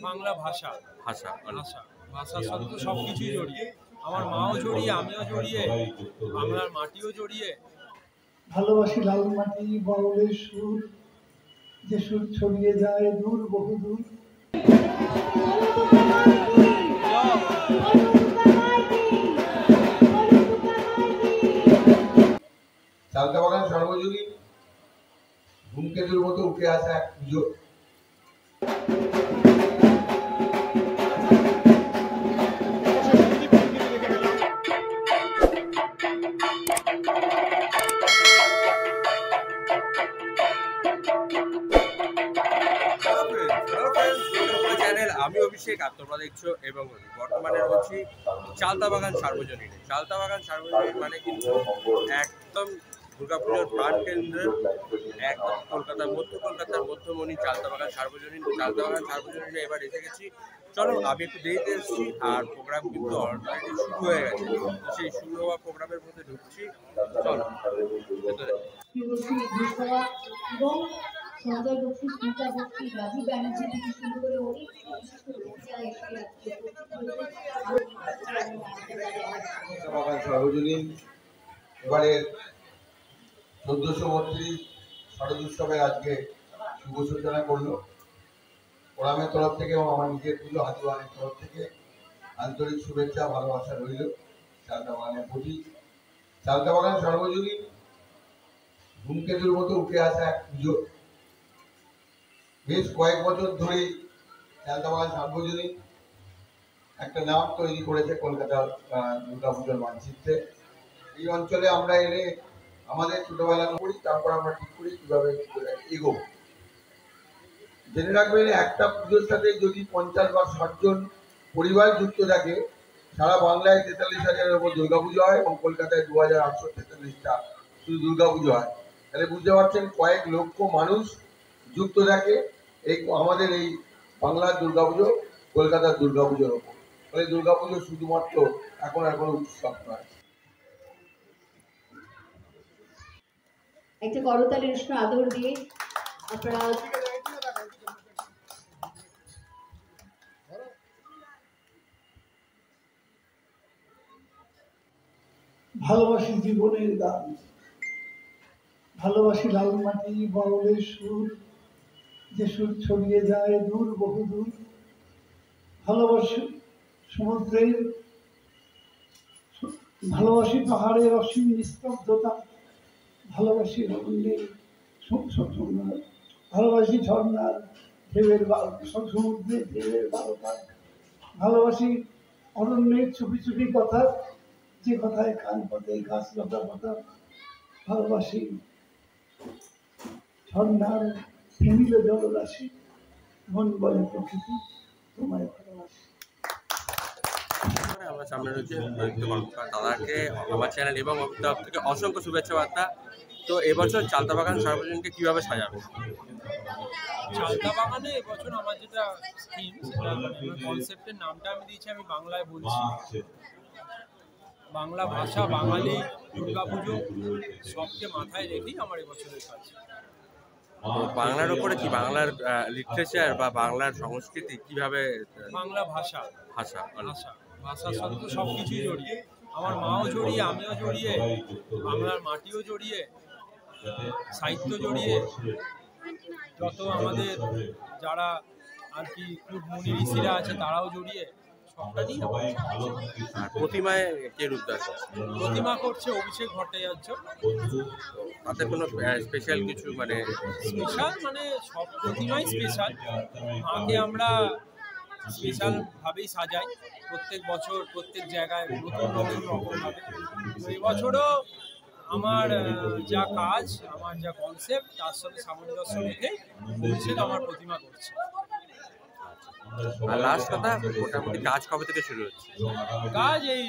বাংলা ভাষা ভাষা ভাষা ভাষার সাথে তো সবকিছুই জড়িয়ে, আমার মাও জড়িয়ে, আমিও জড়িয়ে, বাংলার মাটিও জড়িয়ে। ভালোবাসি লাল মাটি বাউলের সুর, যে সুর ছড়িয়ে যায় দূর বহুদূর। চালতাবাগান সর্বজনীন ধূমকেতুর মতো উঠে আসা এক পুজো। আমি অভিষেক আর তোমরা দেখছো এবং বর্তমানে রয়েছি চালতাবাগান সার্বজনীন। চালতাবাগান সার্বজনীন মানে কিন্তু একদম দুর্গাপুজোর প্রাণ কেন্দ্র, একদম কলকাতার মধ্যমণি চালতাবাগান সার্বজনীন। চালতাবাগান সার্বজনীনে এবার এসে গেছি। চলো, আমি একটু দেরিতে এসেছি আর প্রোগ্রাম কিন্তু অলরেডি শুরু হয়ে গেছে। তো সেই শুরু হওয়া প্রোগ্রামের মধ্যে ঢুকছি। চলো ভেতরে। সঞ্জয় বক্সি, স্মিতা বক্সি, রাজীব ব্যানার্জি থেকে শুরু করে অনেক সর্বজনীন এবারের 1432 শারদ উৎসবের আজকে শুভ সূচনা করলো। ওরামের তরফ থেকে এবং আমার নিজের পুজো হাতিবাগানের তরফ থেকে আন্তরিক শুভেচ্ছা ভালোবাসা রইল চালতাবাগানের প্রতি। চালতাবাগান সর্বজনীন ধূমকেতুর মতো উঠে আসা এক পুজো। বেশ কয়েক বছর ধরেই চালতাবাগান সার্বজনীন একটা নাম তৈরি করেছে কলকাতার দুর্গাপুজোর মানচিত্রে। এই অঞ্চলে আমরা এলে আমাদের ছোটবেলা করি, তারপর আমরা ঠিক করি কিভাবে এগোবো। জেনে রাখবেন, একটা পুজোর সাথে যদি 50 বা 60 জন পরিবার যুক্ত থাকে, সারা বাংলায় 43,000-এর উপর দুর্গাপুজো হয় এবং কলকাতায় 2,843টা শুধু দুর্গাপুজো হয়। তাহলে বুঝতে পারছেন কয়েক লক্ষ মানুষ যুক্ত থাকে এই আমাদের এই বাংলার দুর্গাপুজো, কলকাতার দুর্গাপুজোর ওপর। ফলে দুর্গাপুজো শুধুমাত্র এখন আর কোনো উৎসব নয়। একটা করতালির উষ্ণ আদর দিয়ে আপনারা ভালোবাসি জীবনের গান, ভালোবাসি লাল মাটি বাউলের সুর, যে সুর ছড়িয়ে যায় দূর বহুদূর। ভালোবাসি সমুদ্রের, ভালোবাসি পাহাড়ের অসীম নিস্তব্ধতা, ভালোবাসি রমণীর ভালোবাসি ঝর্ণার ঢেউয়ের সমুদ্রের ঢেউয়ের বারোটা, ভালোবাসি অরণ্যের চুপি চুপি কথা, যে কথায় কান পথে গাছ লতা পাতা, ভালোবাসি ঝর্ণার ফেমিল জলরাশি, মন বলে প্রকৃতি তোমায় ভালোবাসি। আমার সামনে রয়েছে দাদাকে আমার চ্যানেল এবং তরফ থেকে অসংখ্য শুভেচ্ছা বার্তা। তো এবছর চালতাবাগান সার্বজনীনকে কিভাবে সাজাবে? চালতাবাগানে এবছর আমার যেটা থিম, সেটা কনসেপ্টের নামটা আমি দিয়েছি, আমি বাংলায় বলছি। বাংলা ভাষা, বাঙালি, দুর্গাপুজো সবকে মাথায় রেখেই আমার এবছরের কাজ। বাংলার উপরে কি বাংলার লিটারেচার বা বাংলার সংস্কৃতি কিভাবে? বাংলা ভাষা ভাষা ভাষা ভাষার সাথে তো সবকিছুই জড়িয়ে, আমার মাও জড়িয়ে, আমিও জড়িয়ে, বাংলার মাটিও জড়িয়ে, সাহিত্য জড়িয়ে, যত আমাদের যারা আর কি মুনি ঋষিরা আছে তারাও জড়িয়ে, সবটা নিয়ে। প্রতিমায় কে রূপ আছে? প্রতিমা করছে অভিষেক ভট্টাচার্য। তাতে কোনো স্পেশাল কিছু মানে স্পেশাল মানে সব প্রতিমাই স্পেশাল। মাকে আমরা স্পেশাল ভাবেই সাজাই প্রত্যেক বছর, প্রত্যেক জায়গায় নতুন নতুন রকমভাবে। তো এবছরও আমার যা কাজ, আমার যা কনসেপ্ট, তার সাথে সামঞ্জস্য রেখে অভিষেক আমার প্রতিমা করছে। আর লাস্ট কথা, মোটামুটি কাজ কবে থেকে শুরু হচ্ছে? কাজ এই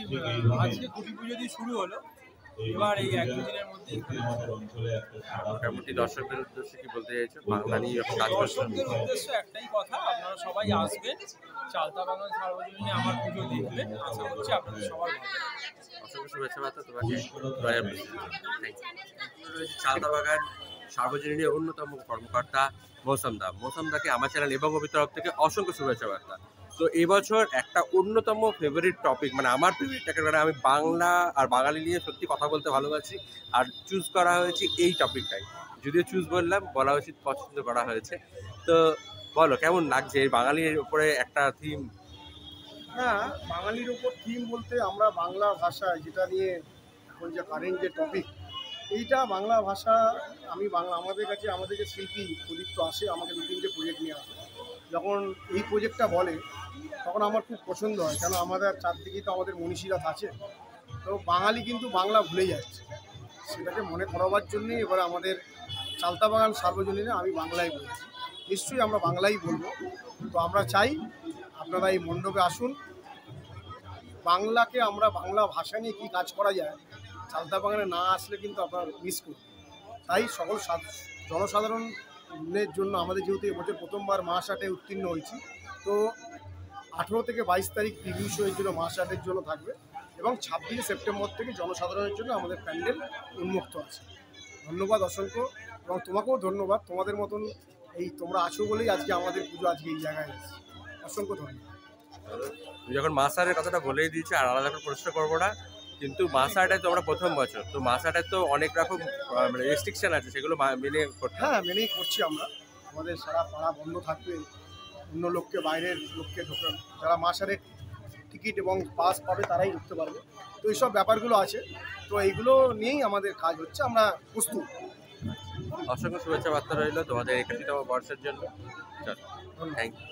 আজকে কুটি পুজো দিয়ে শুরু হলো, এবার এই 1-2 দিনের মধ্যে। মোটামুটি দর্শকদের উদ্দেশ্যে কি বলতে চাইছো বাংলা নিয়ে কাজ? দর্শকদের উদ্দেশ্য একটাই কথা, আপনারা সবাই আসবেন, চালতাবাগান সার্বজনীনে আমার পুজো দেখবেন। আশা করছি আপনাদের সবার ভালো। অসংখ্য শুভেচ্ছা বার্তা তোমাকে। চালতাবাগান সার্বজনীনের অন্যতম কর্মকর্তা মৌসামদাকে আমার চ্যানেল এবং অভির তরফ থেকে অসংখ্য শুভেচ্ছা বার্তা। তো এবছর একটা অন্যতম ফেভারিট টপিক, মানে আমার ফেভারিটটাকে, মানে আমি বাংলা আর বাঙালি নিয়ে সত্যি কথা বলতে ভালোবাসি, আর চুজ করা হয়েছে এই টপিকটাই। যদিও চুজ বলা উচিত, পছন্দ করা হয়েছে। তো বলো, কেমন লাগছে এই বাঙালির উপরে একটা থিম? হ্যাঁ, বাঙালির উপর থিম বলতে আমরা বাংলা ভাষা যেটা নিয়ে এখন যে কারেন্ট যে টপিক, এইটা বাংলা ভাষা আমাদের কাছে আমাদের যে শিল্পী প্রদীপ্ত আসে, আমাকে 2-3টে প্রজেক্ট নিয়ে আসে। যখন এই প্রজেক্টটা বলে তখন আমার খুব পছন্দ হয়, কেন আমাদের চারদিকেই তো আমাদের মনীষীরা আছে। তো বাঙালি কিন্তু বাংলা ভুলে যাচ্ছে, সেটাকে মনে করাবার জন্যই এবার আমাদের চালতাবাগান সার্বজনীনে আমি বাংলায় বলছি। নিশ্চয়ই আমরা বাংলাই বলবো। তো আমরা চাই আপনারা এই মণ্ডপে আসুন, বাংলাকে আমরা বাংলা ভাষা নিয়ে কী কাজ করা যায় চালতাবাগানে না আসলে কিন্তু আপনারা মিস করবেন। তাই সকল জনসাধারণের জন্য আমাদের যেহেতু এবছর প্রথমবার মহাষাটে উত্তীর্ণ হয়েছি, তো 18 থেকে 22 তারিখ প্রিভিউ শো এর জন্য মহাষাটের জন্য থাকবে, এবং 26 সেপ্টেম্বর থেকে জনসাধারণের জন্য আমাদের প্যান্ডেল উন্মুক্ত আছে। ধন্যবাদ অসংখ্য, এবং তোমাকেও ধন্যবাদ। তোমাদের মতন তোমরা আছো বলেই আজকে আমাদের পুজো আজকে এই জায়গায় এসেছে। অসংখ্য ধন্যবাদ। তুমি যখন মাসারের কথাটা বলেই দিয়েছি, আর আলাদা করে প্রশ্ন করবো না, কিন্তু মাসাটায় তো আমরা প্রথম বছর, তো মাসাটায় তো অনেক রকম মানে রেস্ট্রিকশন আছে, সেগুলো মেনে করতে হবে। হ্যাঁ, মেনেই করছি আমরা। আমাদের সারা পাড়া বন্ধ থাকবে, অন্য লোককে, বাইরের লোককে ঢোকান, যারা মাসারের টিকিট এবং পাস পাবে তারাই ঢুকতে পারবে। তো এইসব ব্যাপারগুলো আছে, তো এইগুলো নিয়েই আমাদের কাজ হচ্ছে, আমরা প্রস্তুত। অসংখ্য শুভেচ্ছা বার্তা রইল তোমাদের 81তম বর্ষের জন্য। চলো, থ্যাংক ইউ।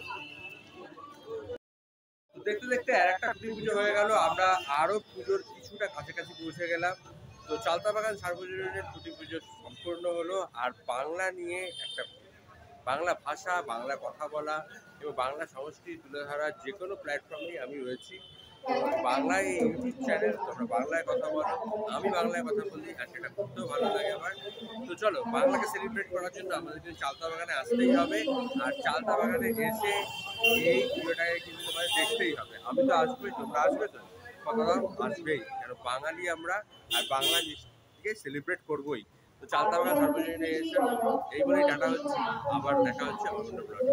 দেখতে দেখতে আর একটা খুঁটি পুজো হয়ে গেল, আমরা আরো পুজোর কিছুটা কাছাকাছি পৌঁছে গেলাম। তো চালতাবাগান সার্বজনীনের খুঁটি পুজো সম্পূর্ণ হলো। আর বাংলা নিয়ে একটা, বাংলা ভাষা, বাংলা কথা বলা এবং বাংলা সংস্কৃতি তুলে ধরার যে কোনো প্ল্যাটফর্মেই আমি রয়েছি। বাংলায় ইউটিউব চ্যানেল, তোমরা বাংলায় কথা বলো, আমি বাংলায় কথা বলি, আর সেটা করতেও ভালো লাগে আমার। তো চলো, বাংলাকে সেলিব্রেট করার জন্য আমাদেরকে চালতাবাগানে আসতেই হবে, আর চালতাবাগানে এসে এই পুজোটাকে কিন্তু তোমাদের দেখতেই হবে। আমি তো আসবোই, তোমরা আসবে তো, কথা আসবেই, কেন বাঙালি আমরা, আর বাংলা জিনিসকে সেলিব্রেট করবোই। তো চালতাবাগান সার্বজনীনে এসে এই বলেই টাটা হচ্ছে, আবার দেখা হচ্ছে অন্য ব্লগে।